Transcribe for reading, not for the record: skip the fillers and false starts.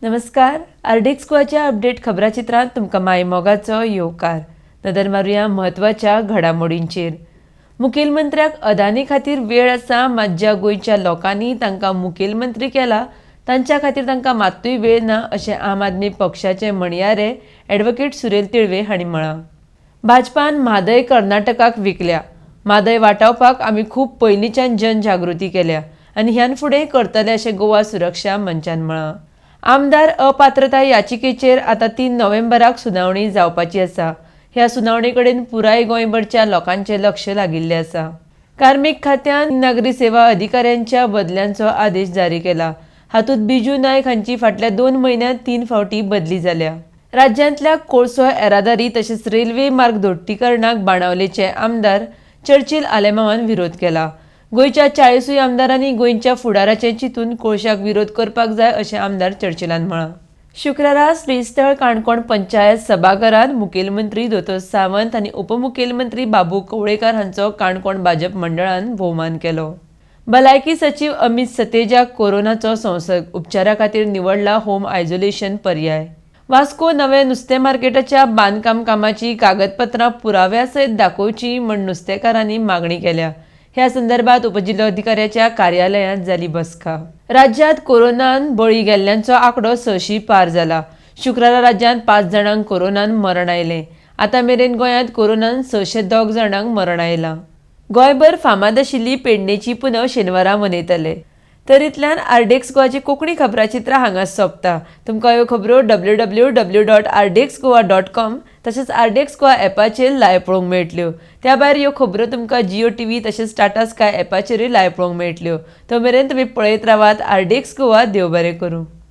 नमस्कार. आर्डिक्स गोवाच्या अपडेट खबराचित्रांत तुमकां माय मोगाचो येवकार. नदर मारुया म्हत्वाच्या घडामोडींचेर. मुखेलमंत्र्याक अदानी खातीर वेळ आसा, मात ज्या गोंयच्या लोकांनी तांकां मुखेलमंत्री केला तांच्या खातीर तांकां मात्तूय वेळ ना अशें आम आदमी पक्षाचे म्हणयारे ॲडव्होकेट सुरेल तिळवे हांणी म्हळां. भाजपान म्हादय कर्नाटकाक विकल्या. म्हादय वाटावपाक आमी खूब पयलींच्यान जनजागृती केल्या आनी ह्यान फुडें करतले अशें गोवा सुरक्षा मंचान म्हळां. आमदार अपात्रताय याचिकेचेर आतां 3 नोव्हेंबराक सुनावणी जावपाची आसा. ह्या सुनावणे कडेन पुराय गोंयभरच्या लोकांचें लक्ष लागिल्लें आसा. कार्मीक खात्यान नागरी सेवा अधिकाऱ्यांच्या बदल्यांचो आदेश जारी केला. हातूंत बिजू नायक हांची फाटल्या 2 म्हयन्यांत 3 फावटी बदली जाल्या. राज्यांतल्या कोळसो येरादारी तशेंच रेल्वे मार्ग दोट्टीकरणाक बाणावलेचे आमदार चर्चिल आलेमांवान विरोध केला. गोंयच्या 40 आमदारांनी गोंयच्या फुडाराचें चिंतून कोळशाक विरोध करपाक जाय अशें आमदार चर्चिलान म्हळां. शुक्रारा श्रीस्थळ काणकोण पंचायत सभाघरांत मुखेलमंत्री दोतोर सावंत आनी उपमुखेलमंत्री बाबू कवळेकार हांचो काणकोण भाजप मंडळान भोवमान केलो. भलायकी सचीव अमित सतेजाक कोरोनाचो संसर्ग, उपचारा खातीर निवडला होम आयसोलेशन पर्याय. वास्को नवे नुस्तें मार्केटाच्या बांदकाम कामाची कागदपत्रां पुराव्या सयत दाखोवची म्हण नुस्तेकारांनी मागणी केल्या. ह्या संदर्भात उपजिल्लोधिकाऱ्याच्या कार्यालयांत जाली बसका. राज्यांत कोरोनान बळी गेल्ल्यांचो आंकडो 600 पार जाला. शुक्रारा राज्यांत 5 जाणांक कोरोनान मरण आयलें. आतां मेरेन गोंयांत कोरोनान 602 जाणांक मरण आयलां. गोंयभर फामाद आशिल्ली पेडणेची पुनव शेनवारा मनयतले. तरींतल्यान आर्डेक्स गोवाची कोंकणी खबराचित्रां हांगाच सोंपता. तुमकां ह्यो खबरो www.ardexgoa.com तशेंच आर्डेक्स गोवा ॲपाचेर लायव्ह पळोवंक मेळटल्यो. त्या भायर ह्यो खबरो तुमकां जियो टीव्ही तशेंच टाटा स्काय ॲपाचेरूय लायव्ह पळोवंक मेळटल्यो. तो मेरेन तुमी पळयत रावात आर्डेक्स गोवा. देव बरें करूं.